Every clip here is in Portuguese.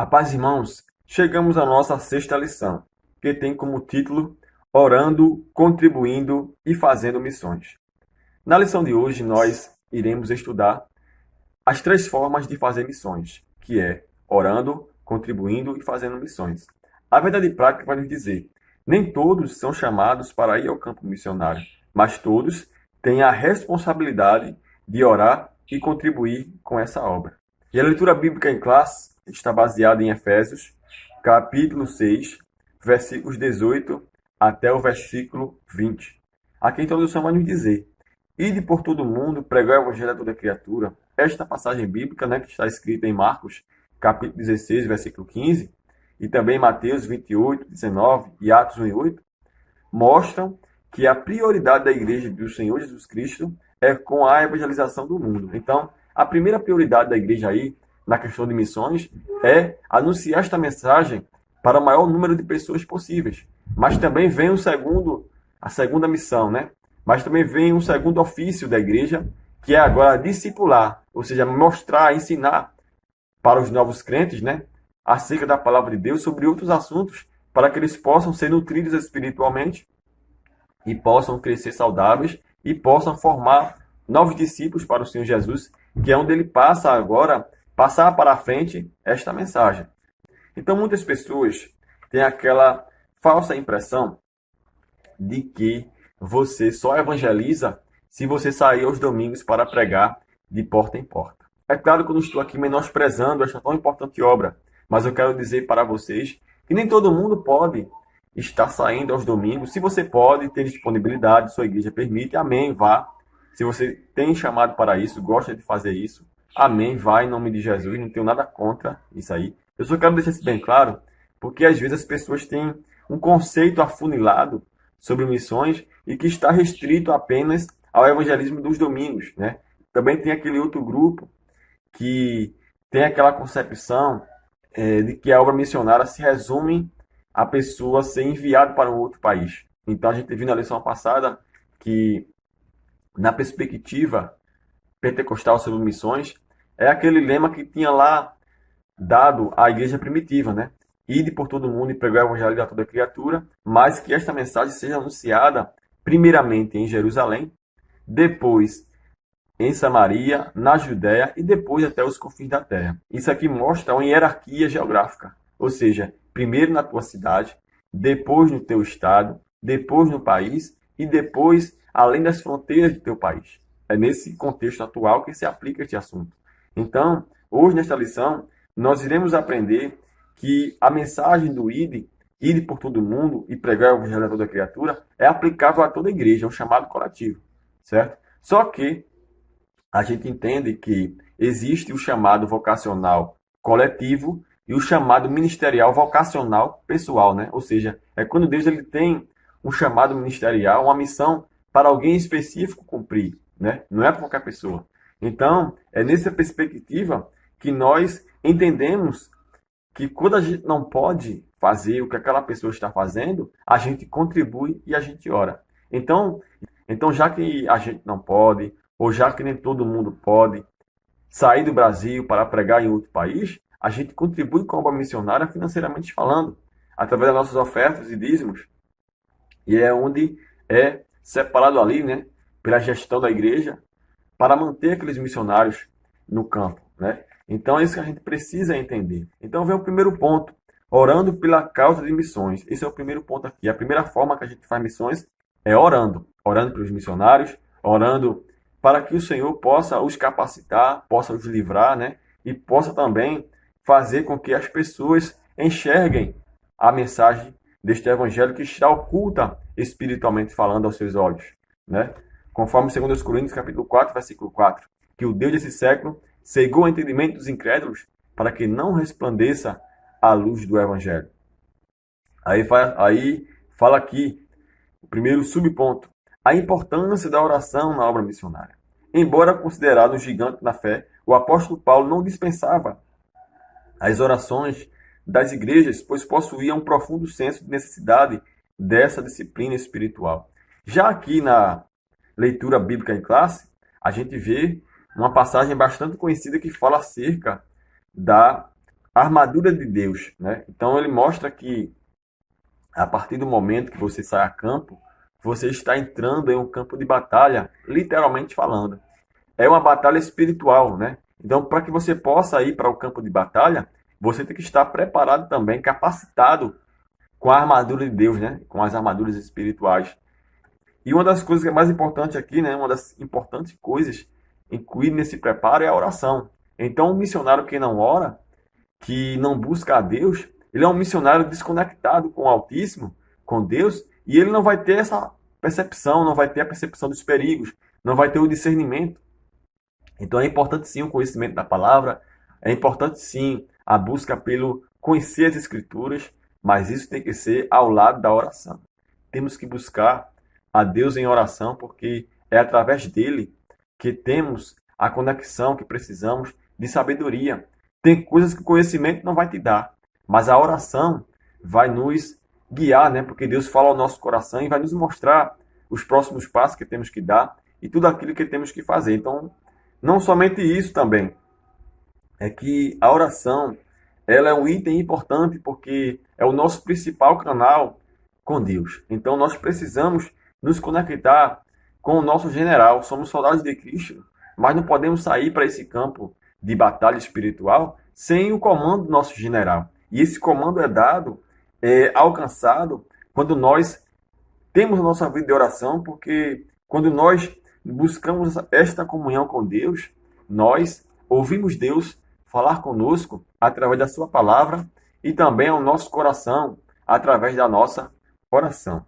A paz, irmãos, chegamos à nossa sexta lição, que tem como título Orando, Contribuindo e Fazendo Missões. Na lição de hoje, nós iremos estudar as três formas de fazer missões, que é orando, contribuindo e fazendo missões. A verdade prática vai nos dizer: nem todos são chamados para ir ao campo missionário, mas todos têm a responsabilidade de orar e contribuir com essa obra. E a leitura bíblica em classe está baseada em Efésios, capítulo 6, versículos 18 até o versículo 20. Aqui a introdução vai nos dizer: ide por todo mundo, pregar o evangelho a toda criatura. Esta passagem bíblica, né, que está escrita em Marcos, capítulo 16, versículo 15, e também Mateus 28, 19 e Atos 1 e 8, mostram que a prioridade da igreja do Senhor Jesus Cristo é com a evangelização do mundo. Então, a primeira prioridade da igreja aí, na questão de missões, é anunciar esta mensagem para o maior número de pessoas possíveis. Mas também vem a segunda missão, né? Mas também vem um segundo ofício da igreja, que é agora discipular, ou seja, mostrar, ensinar para os novos crentes, né, acerca da palavra de Deus sobre outros assuntos, para que eles possam ser nutridos espiritualmente e possam crescer saudáveis e possam formar novos discípulos para o Senhor Jesus, que é onde ele passa agora, passar para a frente esta mensagem. Então, muitas pessoas têm aquela falsa impressão de que você só evangeliza se você sair aos domingos para pregar de porta em porta. É claro que eu não estou aqui menosprezando esta tão importante obra, mas eu quero dizer para vocês que nem todo mundo pode estar saindo aos domingos. Se você pode, tem disponibilidade, sua igreja permite, amém, vá. Se você tem chamado para isso, gosta de fazer isso, amém, vá em nome de Jesus, não tenho nada contra isso aí. Eu só quero deixar isso bem claro, porque às vezes as pessoas têm um conceito afunilado sobre missões e que está restrito apenas ao evangelismo dos domingos, né? Também tem aquele outro grupo que tem aquela concepção de que a obra missionária se resume a pessoa ser enviada para um outro país. Então a gente viu na lição passada que, na perspectiva pentecostal sobre missões, é aquele lema que tinha lá dado à igreja primitiva, né? Ide por todo mundo e pregar o evangelho a toda criatura, mas que esta mensagem seja anunciada primeiramente em Jerusalém, depois em Samaria, na Judéia e depois até os confins da terra. Isso aqui mostra uma hierarquia geográfica, ou seja, primeiro na tua cidade, depois no teu estado, depois no país e depois além das fronteiras do teu país. É nesse contexto atual que se aplica este assunto. Então, hoje nesta lição, nós iremos aprender que a mensagem do ide por todo mundo e pregar o evangelho a toda criatura, é aplicável a toda a igreja, é um chamado coletivo, certo? Só que a gente entende que existe o chamado vocacional coletivo e o chamado ministerial vocacional pessoal, né? Ou seja, é quando Deus ele tem um chamado ministerial, uma missão para alguém específico cumprir, né? Não é para qualquer pessoa. Então, é nessa perspectiva que nós entendemos que quando a gente não pode fazer o que aquela pessoa está fazendo, a gente contribui e a gente ora. Então, já que a gente não pode, ou já que nem todo mundo pode sair do Brasil para pregar em outro país, a gente contribui com a obra missionária financeiramente falando, através das nossas ofertas e dízimos. E é onde é separado ali, né, pela gestão da igreja, para manter aqueles missionários no campo, né? Então é isso que a gente precisa entender. Então vem o primeiro ponto, orando pela causa de missões. Esse é o primeiro ponto aqui. A primeira forma que a gente faz missões é orando. Orando pelos missionários, orando para que o Senhor possa os capacitar, possa os livrar, né? E possa também fazer com que as pessoas enxerguem a mensagem deste evangelho que está oculta espiritualmente falando aos seus olhos, né? Conforme 2 Coríntios capítulo 4, versículo 4, que o Deus desse século cegou o entendimento dos incrédulos para que não resplandeça a luz do evangelho. Aí fala aqui o primeiro subponto, a importância da oração na obra missionária. Embora considerado um gigante na fé, o apóstolo Paulo não dispensava as orações das igrejas, pois possuía um profundo senso de necessidade dessa disciplina espiritual. Já aqui na leitura bíblica em classe, a gente vê uma passagem bastante conhecida que fala acerca da A armadura de Deus, né? Então ele mostra que a partir do momento que você sai a campo, você está entrando em um campo de batalha, literalmente falando. É uma batalha espiritual, né? Então, para que você possa ir para o campo de batalha, você tem que estar preparado também, capacitado com a armadura de Deus, né? Com as armaduras espirituais. E uma das coisas que é mais importante aqui, né? Uma das importantes coisas incluídas nesse preparo é a oração. Então, um missionário que não ora, que não busca a Deus, ele é um missionário desconectado com o Altíssimo, com Deus, e ele não vai ter essa percepção, não vai ter a percepção dos perigos, não vai ter o discernimento. Então é importante sim o conhecimento da palavra, é importante sim a busca pelo conhecer as Escrituras, mas isso tem que ser ao lado da oração. Temos que buscar a Deus em oração, porque é através dele que temos a conexão que precisamos de sabedoria. Tem coisas que o conhecimento não vai te dar, mas a oração vai nos guiar, né? Porque Deus fala ao nosso coração e vai nos mostrar os próximos passos que temos que dar e tudo aquilo que temos que fazer. Então, não somente isso também, é que a oração, ela é um item importante porque é o nosso principal canal com Deus. Então nós precisamos nos conectar com o nosso general. Somos soldados de Cristo, mas não podemos sair para esse campo de batalha espiritual sem o comando do nosso general. E esse comando é dado, é alcançado quando nós temos a nossa vida de oração, porque quando nós buscamos esta comunhão com Deus, nós ouvimos Deus falar conosco através da sua palavra e também ao nosso coração através da nossa oração.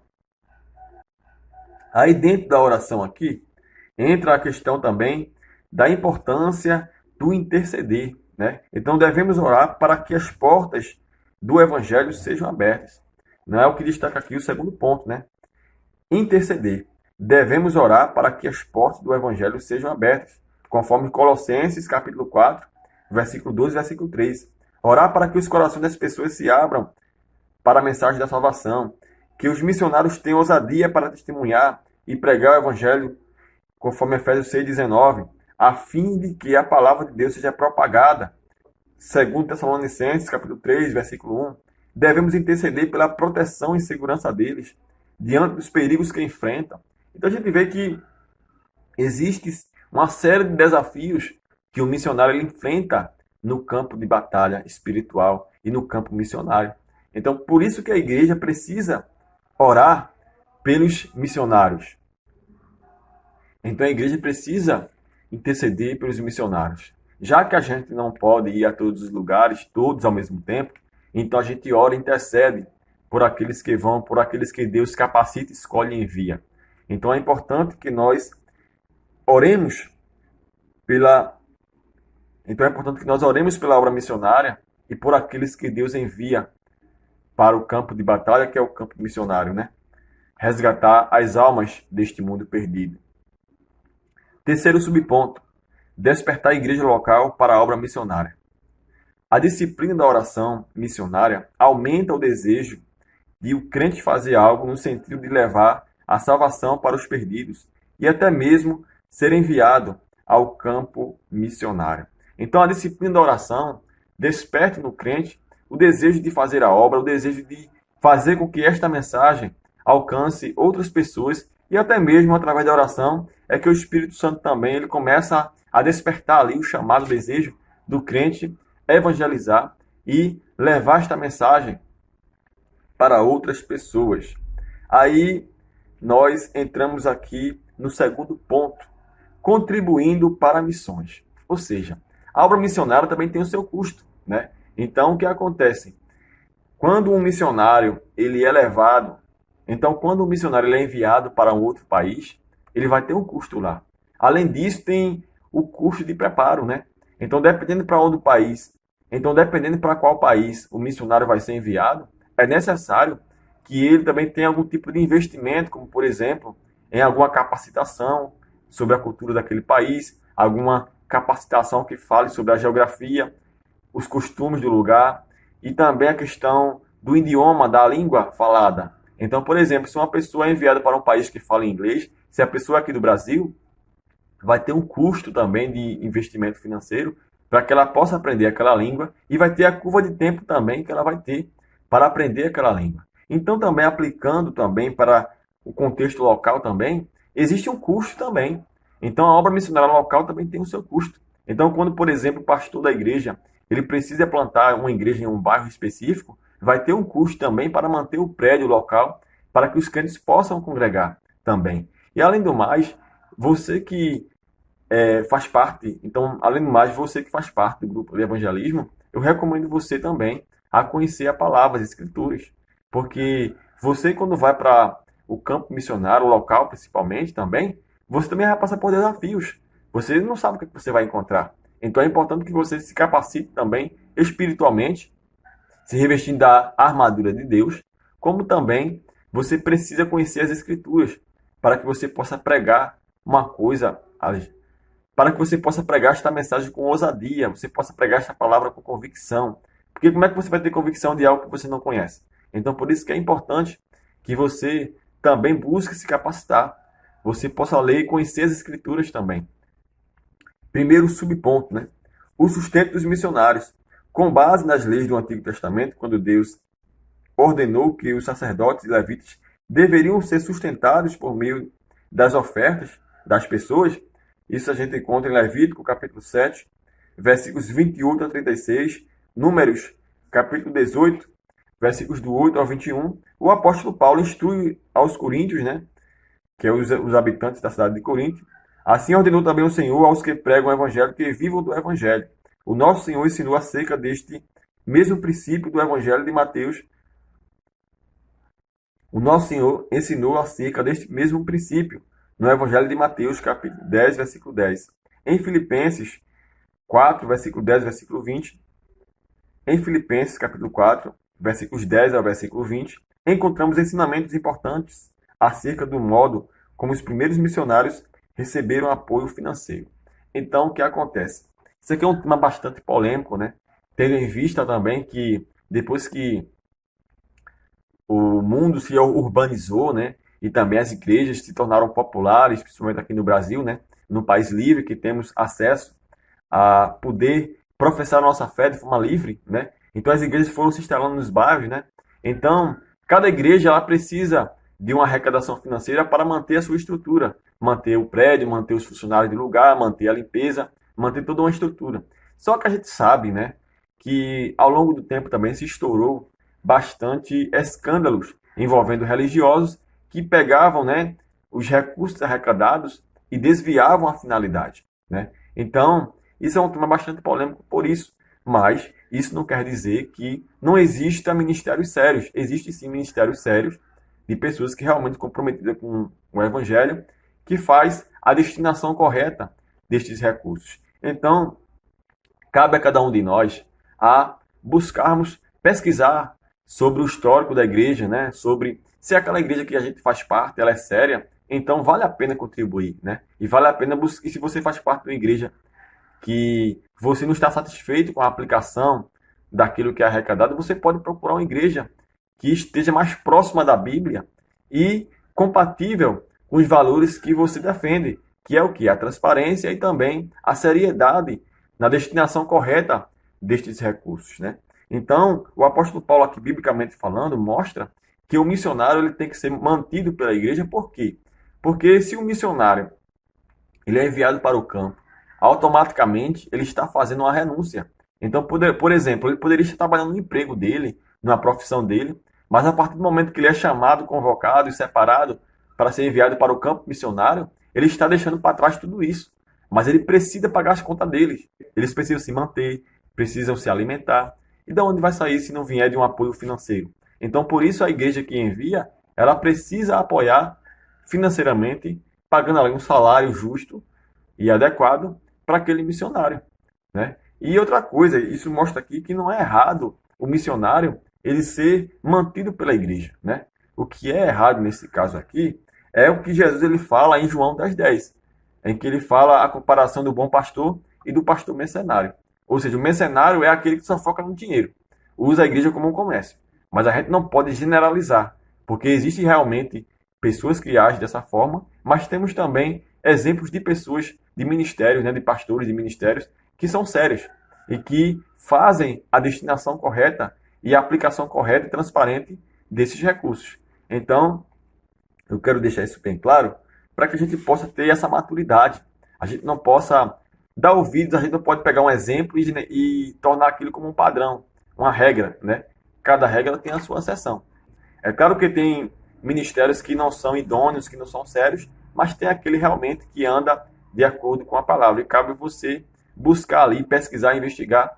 Aí dentro da oração aqui, entra a questão também da importância do interceder, né? Então devemos orar para que as portas do evangelho sejam abertas. Não é o que destaca aqui o segundo ponto, né? Interceder. Devemos orar para que as portas do evangelho sejam abertas, conforme Colossenses capítulo 4, versículo 12 e versículo 3. Orar para que os corações das pessoas se abram para a mensagem da salvação, que os missionários tenham ousadia para testemunhar e pregar o evangelho, conforme Efésios 6,19, a fim de que a palavra de Deus seja propagada, segundo Tessalonicenses capítulo 3, versículo 1. Devemos interceder pela proteção e segurança deles, diante dos perigos que enfrentam. Então a gente vê que existe uma série de desafios que o missionário ele enfrenta no campo de batalha espiritual e no campo missionário. Então, por isso que a igreja precisa orar pelos missionários. Então, a igreja precisa interceder pelos missionários. Já que a gente não pode ir a todos os lugares, todos ao mesmo tempo, então a gente ora e intercede por aqueles que vão, por aqueles que Deus capacita, escolhe e envia. Então, é importante que nós oremos pela obra missionária e por aqueles que Deus envia para o campo de batalha, que é o campo missionário, né? Resgatar as almas deste mundo perdido. Terceiro subponto: despertar a igreja local para a obra missionária. A disciplina da oração missionária aumenta o desejo de o crente fazer algo no sentido de levar a salvação para os perdidos e até mesmo ser enviado ao campo missionário. Então, a disciplina da oração desperta no crente o desejo de fazer a obra, o desejo de fazer com que esta mensagem alcance outras pessoas e até mesmo através da oração é que o Espírito Santo também ele começa a despertar ali o chamado desejo do crente evangelizar e levar esta mensagem para outras pessoas. Aí nós entramos aqui no segundo ponto, contribuindo para missões. Ou seja, a obra missionária também tem o seu custo, né? Então, o que acontece? Quando um missionário ele é levado, então quando um missionário ele é enviado para um outro país, ele vai ter um custo lá. Além disso, tem o custo de preparo, né? Então, dependendo para onde o país, dependendo para qual país o missionário vai ser enviado, é necessário que ele também tenha algum tipo de investimento, como por exemplo, em alguma capacitação sobre a cultura daquele país, alguma capacitação que fale sobre a geografia, os costumes do lugar e também a questão do idioma, da língua falada. Então, por exemplo, se uma pessoa é enviada para um país que fala inglês, se a pessoa é aqui do Brasil, vai ter um custo também de investimento financeiro para que ela possa aprender aquela língua, e vai ter a curva de tempo também que ela vai ter para aprender aquela língua. Então, também aplicando também para o contexto local também, existe um custo também. Então, a obra missionária local também tem o seu custo. Então, quando, por exemplo, o pastor da igreja, ele precisa plantar uma igreja em um bairro específico, vai ter um custo também para manter o prédio local, para que os crentes possam congregar também. E, além do mais, você que faz parte, então, além do mais, você que faz parte do grupo de evangelismo, eu recomendo você também a conhecer a palavra, as escrituras. Porque você, quando vai para o campo missionário, o local principalmente também, você também vai passar por desafios. Você não sabe o que você vai encontrar. Então é importante que você se capacite também espiritualmente, se revestindo da armadura de Deus, como também você precisa conhecer as escrituras para que você possa pregar uma coisa, para que você possa pregar esta mensagem com ousadia, você possa pregar esta palavra com convicção. Porque como é que você vai ter convicção de algo que você não conhece? Então, por isso que é importante que você também busque se capacitar. Você possa ler e conhecer as escrituras também. Primeiro subponto, né? O sustento dos missionários. Com base nas leis do Antigo Testamento, quando Deus ordenou que os sacerdotes e levitas deveriam ser sustentados por meio das ofertas das pessoas, isso a gente encontra em Levítico, capítulo 7, versículos 28 a 36, Números, capítulo 18, versículos do 8 ao 21. O apóstolo Paulo instrui aos coríntios, né, que é os habitantes da cidade de Corinto. Assim ordenou também o Senhor aos que pregam o evangelho que vivam do evangelho. O nosso Senhor ensinou acerca deste mesmo princípio do evangelho de Mateus. O nosso Senhor ensinou acerca deste mesmo princípio no evangelho de Mateus, capítulo 10, versículo 10. Em Filipenses 4, versículo 10, versículo 20. Em Filipenses, capítulo 4, versículos 10 ao versículo 20, encontramos ensinamentos importantes acerca do modo como os primeiros missionários receberam apoio financeiro. Então, o que acontece? Isso aqui é um tema bastante polêmico, né? Tendo em vista também que depois que o mundo se urbanizou, né? E também as igrejas se tornaram populares, principalmente aqui no Brasil, né? Num país livre que temos acesso a poder professar a nossa fé de forma livre, né? Então as igrejas foram se instalando nos bairros, né? Então, cada igreja ela precisa de uma arrecadação financeira para manter a sua estrutura, manter o prédio, manter os funcionários de lugar, manter a limpeza, manter toda uma estrutura. Só que a gente sabe, né, que ao longo do tempo também se estourou bastante escândalos envolvendo religiosos que pegavam, né, os recursos arrecadados e desviavam a finalidade, né? Então, isso é um tema bastante polêmico por isso, mas isso não quer dizer que não exista ministérios sérios. Existem sim ministérios sérios de pessoas que realmente comprometidas com o evangelho, que faz a destinação correta destes recursos. Então, cabe a cada um de nós a buscarmos pesquisar sobre o histórico da igreja, né? Sobre se aquela igreja que a gente faz parte, ela é séria, então vale a pena contribuir, né? E vale a pena buscar, e se você faz parte de uma igreja que você não está satisfeito com a aplicação daquilo que é arrecadado, você pode procurar uma igreja que esteja mais próxima da Bíblia e compatível com os valores que você defende, que é o que? A transparência e também a seriedade na destinação correta destes recursos, né? Então, o apóstolo Paulo aqui, biblicamente falando, mostra que o missionário ele tem que ser mantido pela igreja. Por quê? Porque se o missionário ele é enviado para o campo, automaticamente ele está fazendo uma renúncia. Então, por exemplo, ele poderia estar trabalhando no emprego dele, na profissão dele, mas a partir do momento que ele é chamado, convocado e separado para ser enviado para o campo missionário, ele está deixando para trás tudo isso. Mas ele precisa pagar as contas deles. Eles precisam se manter, precisam se alimentar. E de onde vai sair se não vier de um apoio financeiro? Então, por isso, a igreja que envia, ela precisa apoiar financeiramente, pagando ali um salário justo e adequado para aquele missionário, né? E outra coisa, isso mostra aqui que não é errado o missionário ele ser mantido pela igreja, né? O que é errado nesse caso aqui é o que Jesus ele fala em João 10:10, em que ele fala a comparação do bom pastor e do pastor mercenário. Ou seja, o mercenário é aquele que só foca no dinheiro, usa a igreja como um comércio. Mas a gente não pode generalizar, porque existe realmente pessoas que agem dessa forma, mas temos também exemplos de pessoas de ministérios, né, de pastores de ministérios, que são sérios. e que fazem a destinação correta e a aplicação correta e transparente desses recursos. Então, eu quero deixar isso bem claro para que a gente possa ter essa maturidade. A gente não possa dar ouvidos, a gente não pode pegar um exemplo e tornar aquilo como um padrão, uma regra, né? Cada regra tem a sua exceção. É claro que tem ministérios que não são idôneos, que não são sérios, mas tem aquele realmente que anda de acordo com a palavra. E cabe você buscar ali, pesquisar, investigar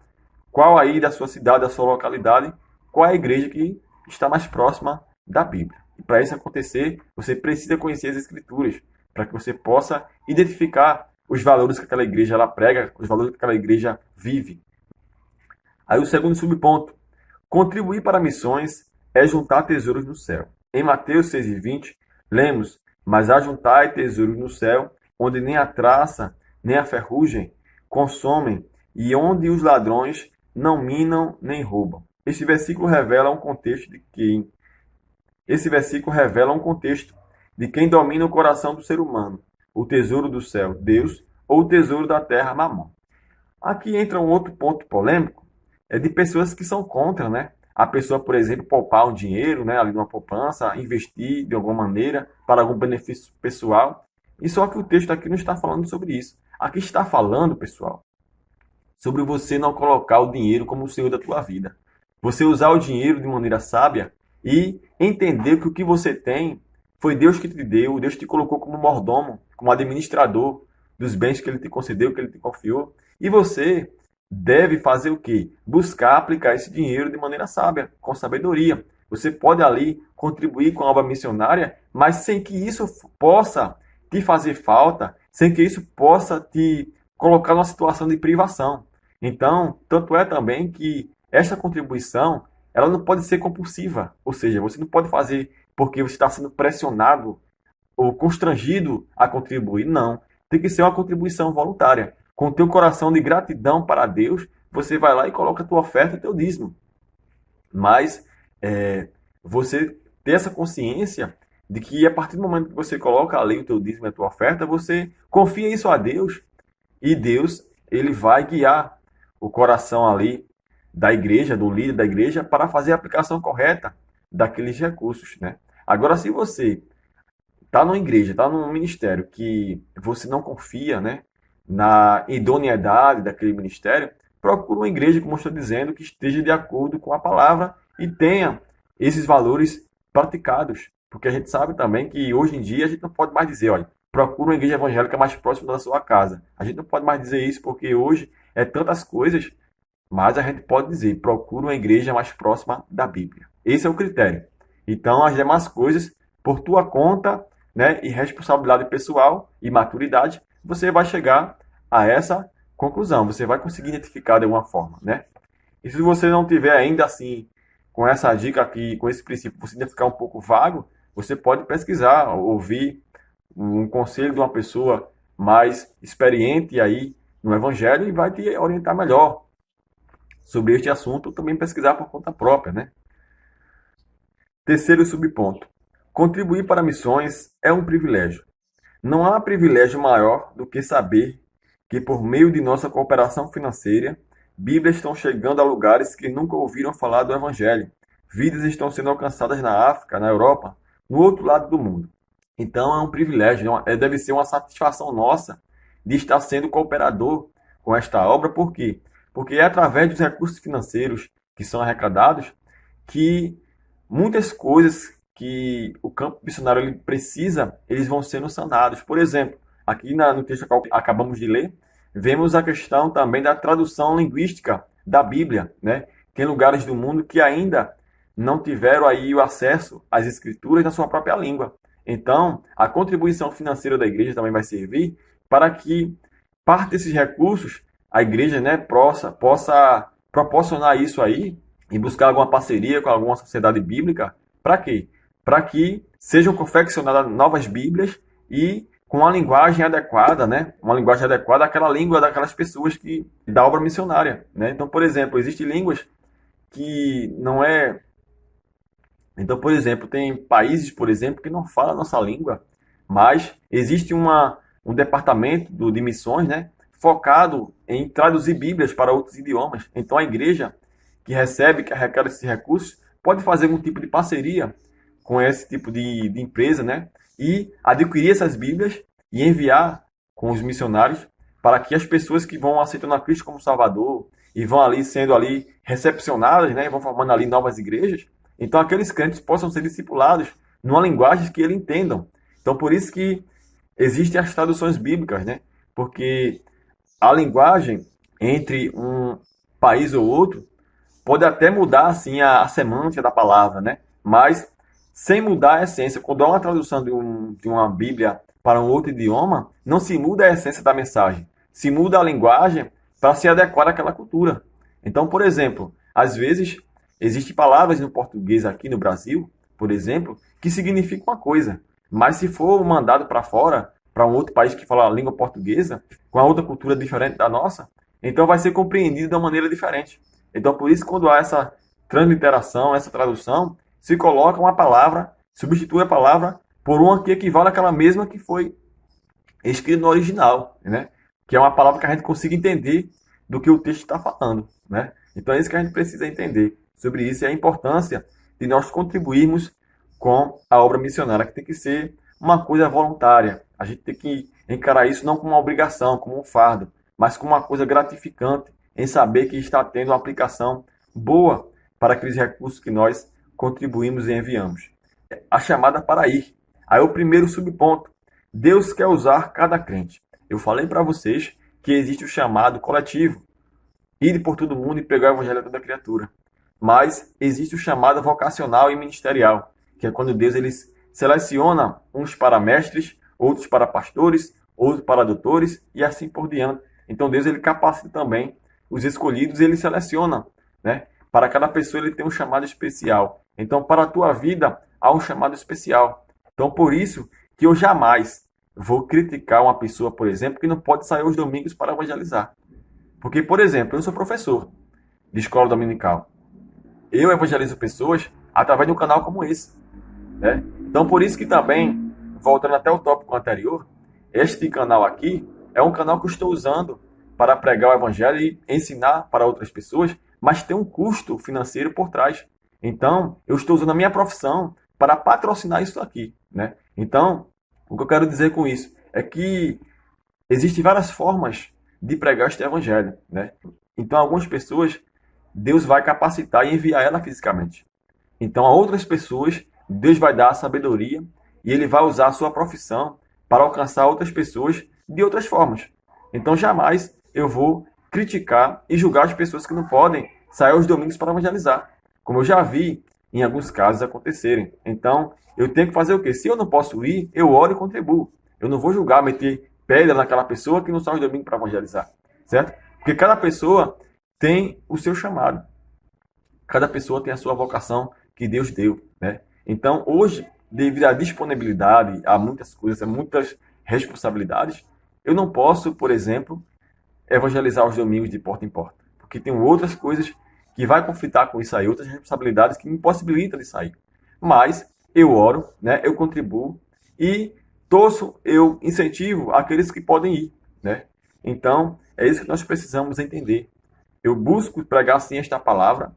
qual aí da sua cidade, da sua localidade, qual é a igreja que está mais próxima da Bíblia. E para isso acontecer, você precisa conhecer as Escrituras, para que você possa identificar os valores que aquela igreja ela prega, os valores que aquela igreja vive. Aí o segundo subponto, contribuir para missões é juntar tesouros no céu. Em Mateus 6,20, lemos, mas ajuntai tesouros no céu, onde nem a traça, nem a ferrugem consomem, e onde os ladrões não minam nem roubam. Este versículo revela um contexto de quem domina o coração do ser humano, o tesouro do céu, Deus, ou o tesouro da terra, Mamon. Aqui entra um outro ponto polêmico, é de pessoas que são contra, né? A pessoa, por exemplo, poupar um dinheiro, né, ali numa poupança, investir de alguma maneira para algum benefício pessoal. E só que o texto aqui não está falando sobre isso. Aqui está falando, pessoal, sobre você não colocar o dinheiro como o senhor da tua vida. Você usar o dinheiro de maneira sábia e entender que o que você tem foi Deus que te deu, Deus te colocou como mordomo, como administrador dos bens que ele te concedeu, que ele te confiou. E você deve fazer o quê? Buscar aplicar esse dinheiro de maneira sábia, com sabedoria. Você pode ali contribuir com a obra missionária, mas sem que isso possa te fazer falta, sem que isso possa te colocar numa situação de privação. Então, tanto é também que esta contribuição, ela não pode ser compulsiva, ou seja, você não pode fazer porque você está sendo pressionado ou constrangido a contribuir, não. Tem que ser uma contribuição voluntária. Com o teu coração de gratidão para Deus, você vai lá e coloca a tua oferta e teu dízimo. Mas você ter essa consciência de que a partir do momento que você coloca ali o teu dízimo e a tua oferta, você confia isso a Deus e Deus ele vai guiar o coração ali da igreja, do líder da igreja, para fazer a aplicação correta daqueles recursos, né? Agora, se você está numa igreja, está num ministério que você não confia, né, na idoneidade daquele ministério, procure uma igreja, como eu estou dizendo, que esteja de acordo com a palavra e tenha esses valores praticados. Porque a gente sabe também que hoje em dia a gente não pode mais dizer, olha, procure uma igreja evangélica mais próxima da sua casa. A gente não pode mais dizer isso porque hoje é tantas coisas, mas a gente pode dizer, procure uma igreja mais próxima da Bíblia. Esse é o critério. Então, as demais coisas, por tua conta, né, e responsabilidade pessoal e maturidade, você vai chegar a essa conclusão. Você vai conseguir identificar de alguma forma, né? E se você não tiver ainda assim, com essa dica aqui, com esse princípio, você ainda ficar um pouco vago, você pode pesquisar, ouvir um conselho de uma pessoa mais experiente aí no Evangelho e vai te orientar melhor sobre este assunto, ou também pesquisar por conta própria, né? Terceiro subponto. Contribuir para missões é um privilégio. Não há privilégio maior do que saber que, por meio de nossa cooperação financeira, Bíblias estão chegando a lugares que nunca ouviram falar do Evangelho. Vidas estão sendo alcançadas na África, na Europa, no outro lado do mundo. Então é um privilégio, deve ser uma satisfação nossa de estar sendo cooperador com esta obra. Por quê? Porque é através dos recursos financeiros que são arrecadados que muitas coisas que o campo missionário ele precisa, eles vão sendo sanados. Por exemplo, aqui no texto que acabamos de ler, vemos a questão também da tradução linguística da Bíblia, né? Tem lugares do mundo que ainda não tiveram aí o acesso às escrituras na sua própria língua. Então, a contribuição financeira da igreja também vai servir para que parte desses recursos a igreja, né, possa proporcionar isso aí e buscar alguma parceria com alguma sociedade bíblica. Para quê? Para que sejam confeccionadas novas Bíblias e com uma linguagem adequada, né? Uma linguagem adequada àquela língua daquelas pessoas que da obra missionária, né? Então, por exemplo, existem línguas que não é. Então, por exemplo, tem países, por exemplo, que não falam a nossa língua, mas existe um departamento de missões, né? focado em traduzir Bíblias para outros idiomas. Então a igreja que recebe, que arrecada esses recursos, pode fazer algum tipo de parceria com esse tipo de empresa, né? E adquirir essas Bíblias e enviar com os missionários para que as pessoas que vão aceitando a Cristo como Salvador e vão ali sendo ali recepcionadas, né? Vão formando ali novas igrejas. Então aqueles crentes possam ser discipulados numa linguagem que eles entendam. Então por isso que existem as traduções bíblicas, né? Porque a linguagem entre um país ou outro pode até mudar assim a semântica da palavra, né? Mas sem mudar a essência. Quando há uma tradução de uma Bíblia para um outro idioma, não se muda a essência da mensagem. Se muda a linguagem para se adequar àquela cultura. Então, por exemplo, às vezes existem palavras no português aqui no Brasil, por exemplo, que significam uma coisa, mas se for mandado para fora, para um outro país que fala a língua portuguesa, com a outra cultura diferente da nossa, então vai ser compreendido de uma maneira diferente. Então, por isso, quando há essa transliteração, essa tradução, se coloca uma palavra, substitui a palavra por uma que equivale àquela mesma que foi escrita no original, né? Que é uma palavra que a gente consiga entender do que o texto está falando, né? Então, é isso que a gente precisa entender sobre isso e a importância de nós contribuirmos com a obra missionária, que tem que ser uma coisa voluntária. A gente tem que encarar isso não como uma obrigação, como um fardo, mas como uma coisa gratificante em saber que está tendo uma aplicação boa para aqueles recursos que nós contribuímos e enviamos. A chamada para ir. Aí o primeiro subponto. Deus quer usar cada crente. Eu falei para vocês que existe o chamado coletivo. Ir por todo mundo e pregar o evangelho a toda criatura. Mas existe o chamado vocacional e ministerial, que é quando Deus ele seleciona uns para mestres, outros para pastores, outros para doutores e assim por diante. Então Deus ele capacita também os escolhidos, ele seleciona, né? Para cada pessoa ele tem um chamado especial. Então para a tua vida há um chamado especial. Então por isso que eu jamais vou criticar uma pessoa, por exemplo, que não pode sair aos domingos para evangelizar. Porque, por exemplo, eu sou professor de escola dominical. Eu evangelizo pessoas através de um canal como esse, né? Então por isso que também, voltando até o tópico anterior, este canal aqui é um canal que eu estou usando para pregar o evangelho e ensinar para outras pessoas, mas tem um custo financeiro por trás. Então, eu estou usando a minha profissão para patrocinar isso aqui, né? Então, o que eu quero dizer com isso é que existem várias formas de pregar este evangelho, né? Então, algumas pessoas, Deus vai capacitar e enviar ela fisicamente. Então, a outras pessoas, Deus vai dar a sabedoria e ele vai usar a sua profissão para alcançar outras pessoas de outras formas. Então, jamais eu vou criticar e julgar as pessoas que não podem sair aos domingos para evangelizar, como eu já vi em alguns casos acontecerem. Então, eu tenho que fazer o quê? Se eu não posso ir, eu oro e contribuo. Eu não vou julgar, meter pedra naquela pessoa que não sai aos domingos para evangelizar, certo? Porque cada pessoa tem o seu chamado. Cada pessoa tem a sua vocação que Deus deu, né? Então, hoje, devido à disponibilidade, a muitas coisas, a muitas responsabilidades, eu não posso, por exemplo, evangelizar os domingos de porta em porta, porque tem outras coisas que vai conflitar com isso aí, outras responsabilidades que me impossibilitam de sair. Mas eu oro, né? Eu contribuo e torço, eu incentivo aqueles que podem ir, né? Então, é isso que nós precisamos entender. Eu busco pregar sim esta palavra,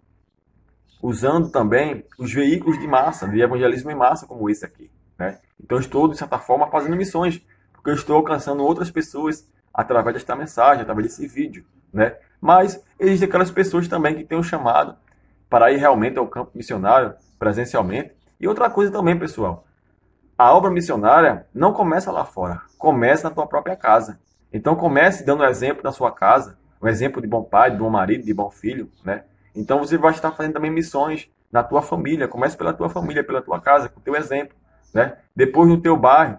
usando também os veículos de massa, de evangelismo em massa, como esse aqui, né? Então, eu estou, de certa forma, fazendo missões, porque eu estou alcançando outras pessoas através desta mensagem, através desse vídeo, né? Mas existem aquelas pessoas também que têm um chamado para ir realmente ao campo missionário, presencialmente. E outra coisa também, pessoal, a obra missionária não começa lá fora, começa na tua própria casa. Então comece dando o exemplo da sua casa, um exemplo de bom pai, de bom marido, de bom filho, né? Então você vai estar fazendo também missões na tua família, comece pela tua família, pela tua casa, com o teu exemplo, né? Depois no teu bairro,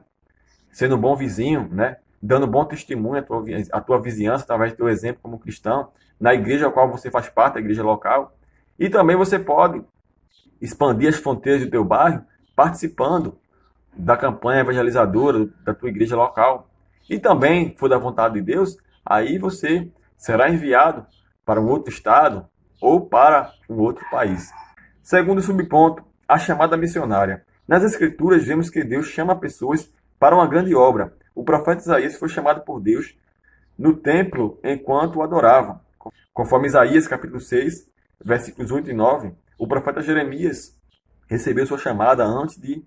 sendo um bom vizinho, né? Dando bom testemunho à tua vizinhança, através do teu exemplo como cristão, na igreja a qual você faz parte, a igreja local. E também você pode expandir as fronteiras do teu bairro, participando da campanha evangelizadora da tua igreja local. E também, for da vontade de Deus, aí você será enviado para um outro estado ou para um outro país. Segundo subponto, a chamada missionária. Nas Escrituras, vemos que Deus chama pessoas para uma grande obra. O profeta Isaías foi chamado por Deus no templo enquanto o adoravam. Conforme Isaías capítulo 6, versículos 8 e 9, o profeta Jeremias recebeu sua chamada antes de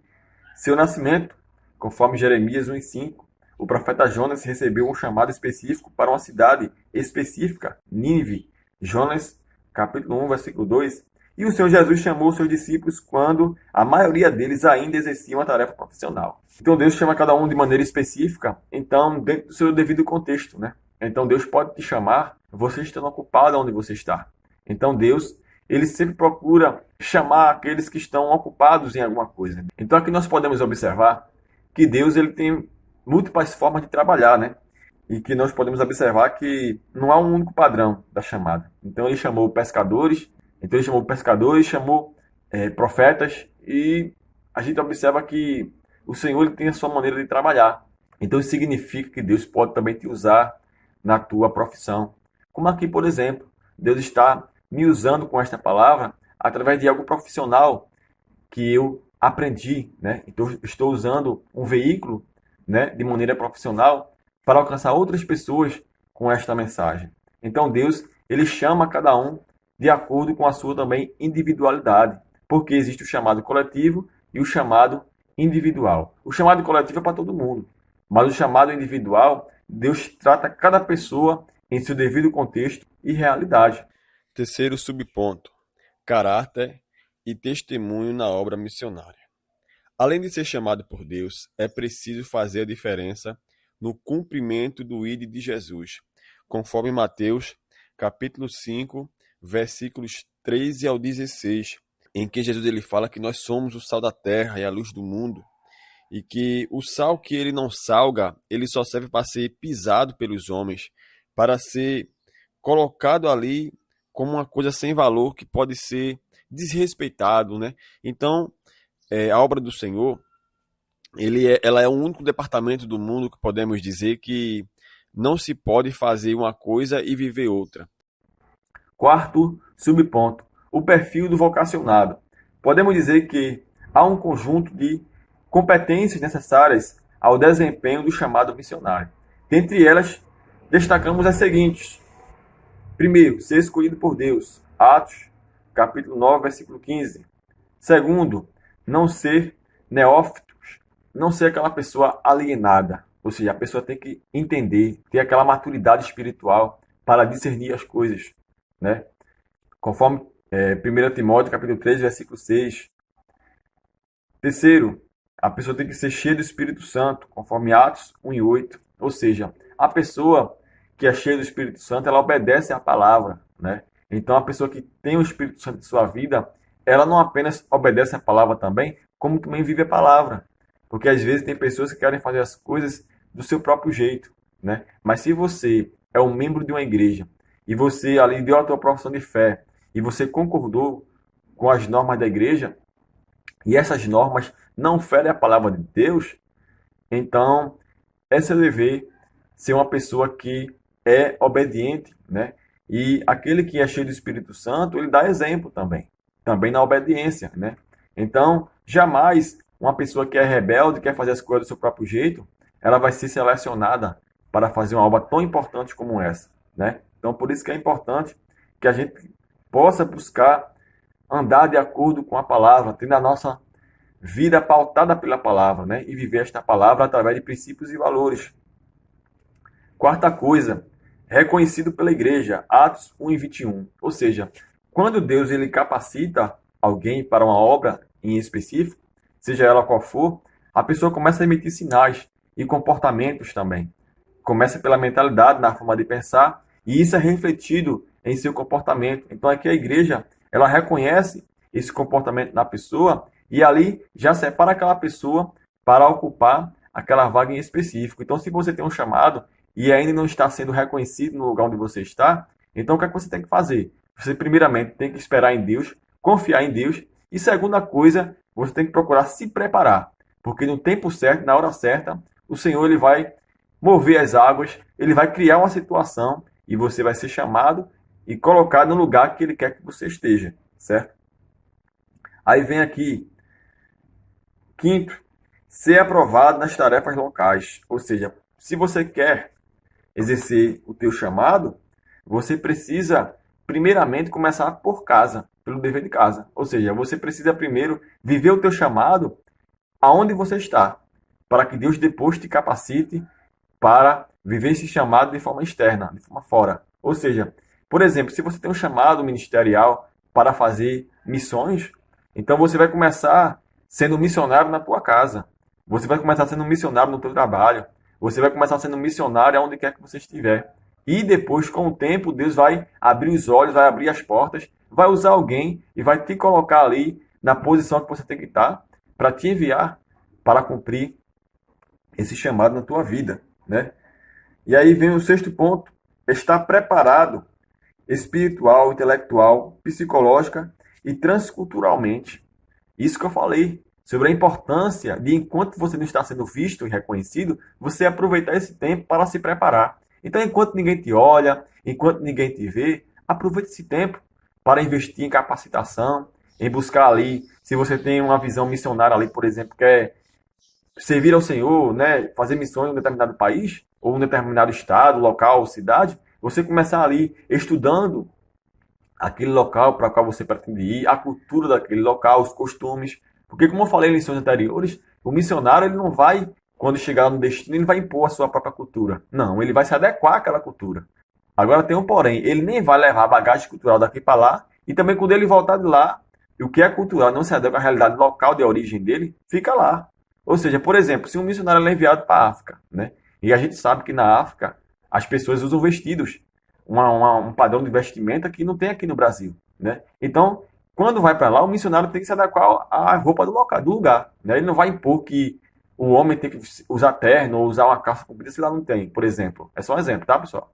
seu nascimento. Conforme Jeremias 1 e 5, o profeta Jonas recebeu um chamado específico para uma cidade específica, Nínive. Jonas capítulo 1, versículo 2. E o Senhor Jesus chamou seus discípulos quando a maioria deles ainda exercia uma tarefa profissional. Então Deus chama cada um de maneira específica, então dentro do seu devido contexto, né? Então Deus pode te chamar, você estando ocupado onde você está. Então Deus, ele sempre procura chamar aqueles que estão ocupados em alguma coisa. Então aqui nós podemos observar que Deus, ele tem múltiplas formas de trabalhar, né? E que nós podemos observar que não há um único padrão da chamada. Então ele chamou pescadores, chamou profetas, e a gente observa que o Senhor, ele tem a sua maneira de trabalhar. Então isso significa que Deus pode também te usar na tua profissão. Como aqui, por exemplo, Deus está me usando com esta palavra através de algo profissional que eu aprendi, né? Então estou usando um veículo, né, de maneira profissional para alcançar outras pessoas com esta mensagem. Então Deus, ele chama cada um de acordo com a sua também individualidade, porque existe o chamado coletivo e o chamado individual. O chamado coletivo é para todo mundo, mas o chamado individual, Deus trata cada pessoa em seu devido contexto e realidade. Terceiro subponto: caráter e testemunho na obra missionária. Além de ser chamado por Deus, é preciso fazer a diferença no cumprimento do ID de Jesus, conforme Mateus, capítulo 5, versículos 13 ao 16, em que Jesus ele fala que nós somos o sal da terra e a luz do mundo, e que o sal que ele não salga, ele só serve para ser pisado pelos homens, para ser colocado ali como uma coisa sem valor que pode ser desrespeitado, né? Então, a obra do Senhor, ela é o único departamento do mundo que podemos dizer que não se pode fazer uma coisa e viver outra. Quarto subponto: o perfil do vocacionado. Podemos dizer que há um conjunto de competências necessárias ao desempenho do chamado missionário. Dentre elas, destacamos as seguintes. Primeiro, ser escolhido por Deus. Atos, capítulo 9, versículo 15. Segundo, não ser neófitos, não ser aquela pessoa alienada. Ou seja, a pessoa tem que entender, ter aquela maturidade espiritual para discernir as coisas, né? Conforme 1 Timóteo, capítulo 3, versículo 6. Terceiro, a pessoa tem que ser cheia do Espírito Santo, conforme Atos 1 e 8. Ou seja, a pessoa que é cheia do Espírito Santo, ela obedece à palavra, né? Então, a pessoa que tem o Espírito Santo em sua vida, ela não apenas obedece à palavra também, como também vive a palavra. Porque às vezes tem pessoas que querem fazer as coisas do seu próprio jeito, né? Mas se você é um membro de uma igreja e você ali deu a tua profissão de fé e você concordou com as normas da igreja e essas normas não ferem a palavra de Deus, então essa deve ser uma pessoa que é obediente, né? E aquele que é cheio do Espírito Santo, ele dá exemplo também na obediência, né? Então, jamais uma pessoa que é rebelde, quer fazer as coisas do seu próprio jeito, ela vai ser selecionada para fazer uma obra tão importante como essa, né? Então, por isso que é importante que a gente possa buscar andar de acordo com a palavra, tendo a nossa vida pautada pela palavra, né? E viver esta palavra através de princípios e valores. Quarta coisa, reconhecido pela igreja, Atos 1 e 21. Ou seja, quando Deus ele capacita alguém para uma obra em específico, seja ela qual for, a pessoa começa a emitir sinais e comportamentos também. Começa pela mentalidade, na forma de pensar, e isso é refletido em seu comportamento. Então aqui a igreja, ela reconhece esse comportamento na pessoa e ali já separa aquela pessoa para ocupar aquela vaga em específico. Então se você tem um chamado e ainda não está sendo reconhecido no lugar onde você está, então o que é que você tem que fazer? Você primeiramente tem que esperar em Deus, confiar em Deus, e segunda coisa, você tem que procurar se preparar, porque no tempo certo, na hora certa, o Senhor ele vai mover as águas, ele vai criar uma situação e você vai ser chamado e colocado no lugar que ele quer que você esteja, certo? Aí vem aqui, quinto, ser aprovado nas tarefas locais, ou seja, se você quer exercer o teu chamado, você precisa, primeiramente, começar por casa, pelo dever de casa. Ou seja, você precisa primeiro viver o teu chamado aonde você está, para que Deus depois te capacite para viver esse chamado de forma externa, de forma fora. Ou seja, por exemplo, se você tem um chamado ministerial para fazer missões, então você vai começar sendo missionário na tua casa. Você vai começar sendo missionário no teu trabalho. Você vai começar sendo missionário aonde quer que você estiver. E depois, com o tempo, Deus vai abrir os olhos, vai abrir as portas, vai usar alguém e vai te colocar ali na posição que você tem que estar para te enviar para cumprir esse chamado na tua vida, né? E aí vem o sexto ponto: estar preparado espiritual, intelectual, psicológica e transculturalmente. Isso que eu falei sobre a importância de, enquanto você não está sendo visto e reconhecido, você aproveitar esse tempo para se preparar. Então, enquanto ninguém te olha, enquanto ninguém te vê, aproveite esse tempo para investir em capacitação, em buscar ali, se você tem uma visão missionária ali, por exemplo, que é servir ao Senhor, né, fazer missões em um determinado país, ou um determinado estado, local, cidade, você começar ali estudando aquele local para o qual você pretende ir, a cultura daquele local, os costumes. Porque, como eu falei em lições anteriores, o missionário ele não vai, quando chegar no destino, ele vai impor a sua própria cultura. Não, ele vai se adequar àquela cultura. Agora tem um porém, ele nem vai levar a bagagem cultural daqui para lá, e também quando ele voltar de lá, o que é cultural não se adequa à realidade local de origem dele, fica lá. Ou seja, por exemplo, se um missionário é enviado para a África, né? E a gente sabe que na África as pessoas usam vestidos, um padrão de vestimenta que não tem aqui no Brasil, né? Então, quando vai para lá, o missionário tem que se adequar à roupa do lugar, né? Ele não vai impor que o homem tem que usar terno ou usar uma calça comprida se lá não tem, por exemplo. É só um exemplo, tá, pessoal?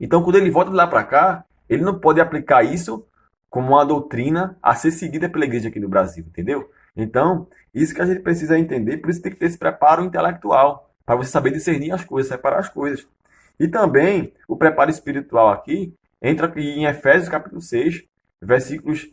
Então, quando ele volta de lá para cá, ele não pode aplicar isso como uma doutrina a ser seguida pela igreja aqui no Brasil, entendeu? Então, isso que a gente precisa entender, por isso tem que ter esse preparo intelectual, para você saber discernir as coisas, separar as coisas. E também, o preparo espiritual aqui, entra aqui em Efésios capítulo 6, versículos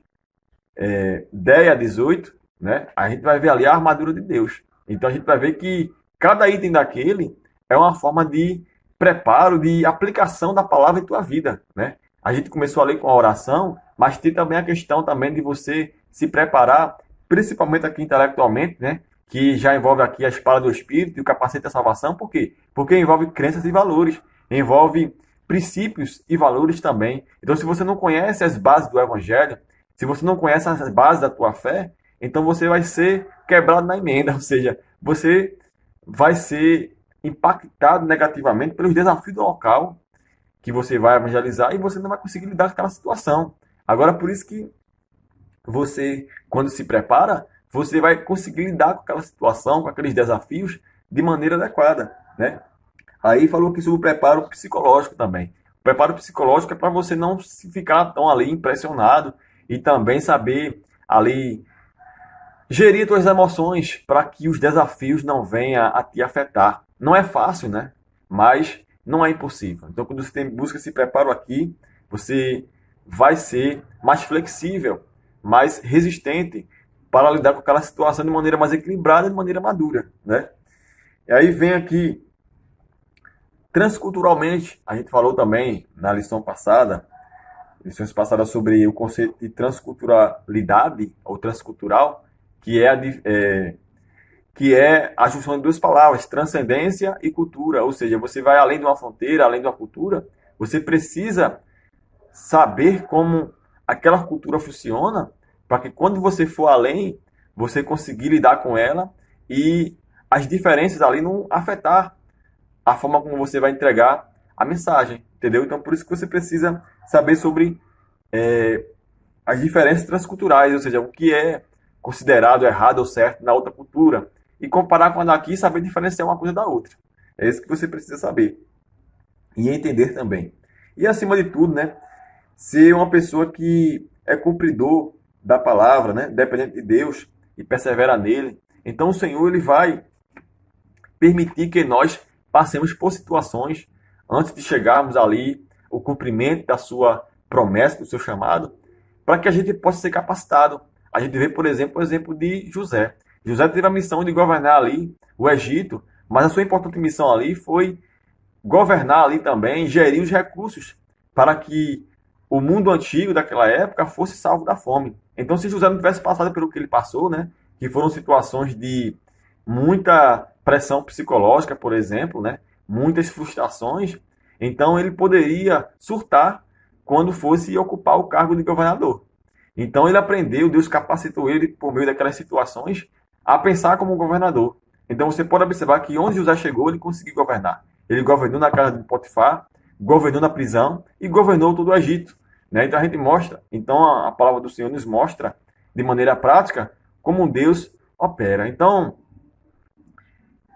10 a 18, né? A gente vai ver ali a armadura de Deus. Então, a gente vai ver que cada item daquele é uma forma de preparo, de aplicação da palavra em tua vida, né? A gente começou ali com a oração, mas tem também a questão também de você se preparar, principalmente aqui intelectualmente, né? Que já envolve aqui a espada do Espírito e o capacete da salvação. Por quê? Porque envolve crenças e valores, envolve princípios e valores também. Então, se você não conhece as bases do Evangelho, se você não conhece as bases da tua fé, então você vai ser quebrado na emenda, ou seja, você vai ser impactado negativamente pelos desafios do local que você vai evangelizar e você não vai conseguir lidar com aquela situação. Agora, por isso que você, quando se prepara, você vai conseguir lidar com aquela situação, com aqueles desafios de maneira adequada, né? Aí falou aqui sobre o preparo psicológico também. O preparo psicológico é para você não ficar tão ali impressionado e também saber ali gerir suas emoções para que os desafios não venham a te afetar. Não é fácil, né? Mas não é impossível. Então, quando você busca esse preparo aqui, você vai ser mais flexível, mais resistente para lidar com aquela situação de maneira mais equilibrada, de maneira madura, né? E aí vem aqui, transculturalmente, a gente falou também na lições passadas sobre o conceito de transculturalidade ou transcultural, que é a junção de duas palavras, transcendência e cultura. Ou seja, você vai além de uma fronteira, além de uma cultura, você precisa saber como aquela cultura funciona, para que quando você for além, você conseguir lidar com ela e as diferenças ali não afetar a forma como você vai entregar a mensagem, entendeu? Então, por isso que você precisa saber sobre as diferenças transculturais, ou seja, o que é considerado errado ou certo na outra cultura, e comparar com a daqui e saber diferenciar uma coisa da outra. É isso que você precisa saber e entender também. E acima de tudo, né, ser uma pessoa que é cumpridor da palavra, né, dependente de Deus e persevera nele. Então o Senhor ele vai permitir que nós passemos por situações antes de chegarmos ali o cumprimento da sua promessa, do seu chamado, para que a gente possa ser capacitado. A gente vê, por exemplo, o exemplo de José. José teve a missão de governar ali o Egito, mas a sua importante missão ali foi governar ali também, gerir os recursos para que o mundo antigo daquela época fosse salvo da fome. Então, se José não tivesse passado pelo que ele passou, né, que foram situações de muita pressão psicológica, por exemplo, né, muitas frustrações, então ele poderia surtar quando fosse ocupar o cargo de governador. Então ele aprendeu, Deus capacitou ele por meio daquelas situações a pensar como governador. Então você pode observar que onde José chegou, ele conseguiu governar. Ele governou na casa de Potifar, governou na prisão e governou todo o Egito. Né? Então a gente mostra, então a palavra do Senhor nos mostra de maneira prática como Deus opera. Então,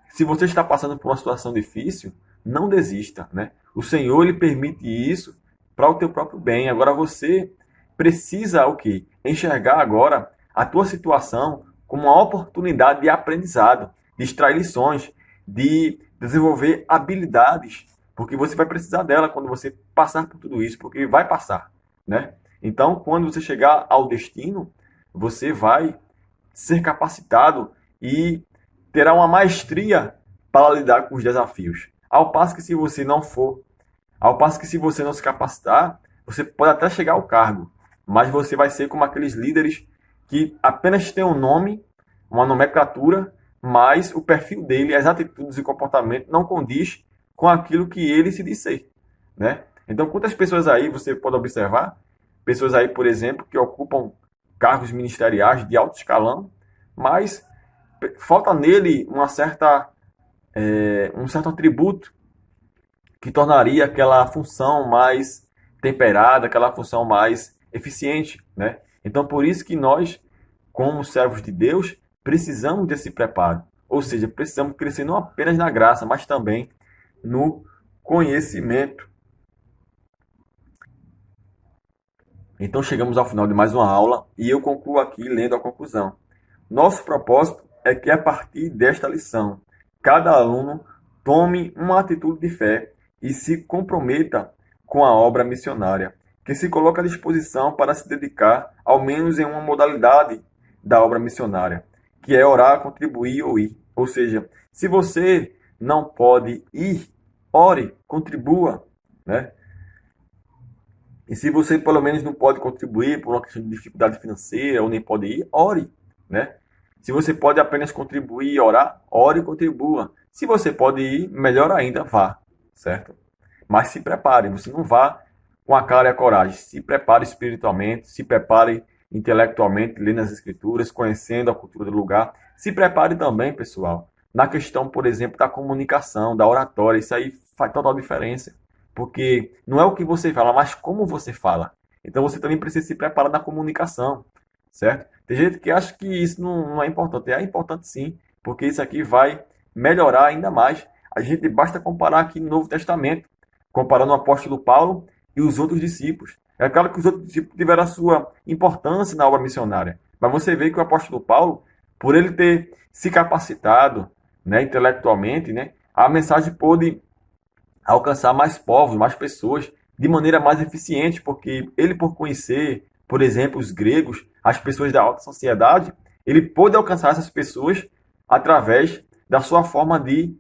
se você está passando por uma situação difícil, não desista, né? O Senhor ele permite isso para o teu próprio bem. Agora você precisa o quê? Enxergar agora a tua situação como uma oportunidade de aprendizado, de extrair lições, de desenvolver habilidades, porque você vai precisar dela quando você passar por tudo isso, porque vai passar, né? Então, quando você chegar ao destino, você vai ser capacitado e terá uma maestria para lidar com os desafios. Ao passo que se você não for, ao passo que se você não se capacitar, você pode até chegar ao cargo, mas você vai ser como aqueles líderes que apenas têm um nome, uma nomenclatura, mas o perfil dele, as atitudes e comportamento não condiz com aquilo que ele se disser, né? Então, quantas pessoas aí você pode observar? Pessoas aí, por exemplo, que ocupam cargos ministeriais de alto escalão, mas falta nele um certo atributo que tornaria aquela função mais temperada, aquela função mais eficiente, né? Então, por isso que nós, como servos de Deus, precisamos desse preparo. Ou seja, precisamos crescer não apenas na graça, mas também no conhecimento. Então, chegamos ao final de mais uma aula e eu concluo aqui lendo a conclusão. Nosso propósito é que, a partir desta lição, cada aluno tome uma atitude de fé e se comprometa com a obra missionária, que se coloca à disposição para se dedicar, ao menos em uma modalidade da obra missionária, que é orar, contribuir ou ir. Ou seja, se você não pode ir, ore, contribua, né? E se você pelo menos não pode contribuir por uma questão de dificuldade financeira ou nem pode ir, ore, né? Se você pode apenas contribuir e orar, ore e contribua. Se você pode ir, melhor ainda, vá, certo? Mas se prepare, você não vá com a cara e a coragem. Se prepare espiritualmente, se prepare intelectualmente, lendo as escrituras, conhecendo a cultura do lugar. Se prepare também, pessoal, na questão, por exemplo, da comunicação, da oratória. Isso aí faz total diferença. Porque não é o que você fala, mas como você fala. Então você também precisa se preparar na comunicação, certo? Tem gente que acha que isso não é importante. É importante sim, porque isso aqui vai melhorar ainda mais. A gente basta comparar aqui no Novo Testamento, comparando o apóstolo Paulo e os outros discípulos. É claro que os outros discípulos tiveram a sua importância na obra missionária, mas você vê que o apóstolo Paulo, por ele ter se capacitado, né, intelectualmente, né, a mensagem pôde alcançar mais povos, mais pessoas, de maneira mais eficiente, porque ele, por conhecer, por exemplo, os gregos, as pessoas da alta sociedade, ele pôde alcançar essas pessoas através da sua forma de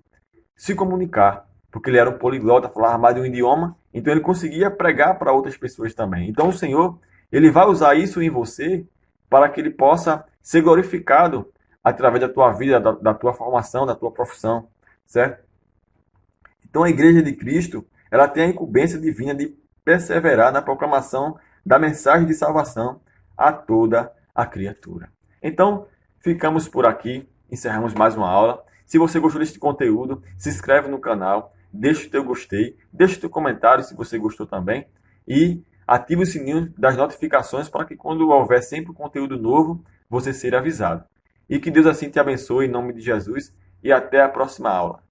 se comunicar, porque ele era um poliglota, falava mais de um idioma, então ele conseguia pregar para outras pessoas também. Então o Senhor, ele vai usar isso em você para que ele possa ser glorificado através da tua vida, da tua formação, da tua profissão, certo? Então a Igreja de Cristo, ela tem a incumbência divina de perseverar na proclamação da mensagem de salvação a toda a criatura. Então, ficamos por aqui, encerramos mais uma aula. Se você gostou deste conteúdo, se inscreve no canal, deixa o teu gostei, deixa o teu comentário se você gostou também e ative o sininho das notificações para que quando houver sempre conteúdo novo, você seja avisado. E que Deus assim te abençoe em nome de Jesus e até a próxima aula.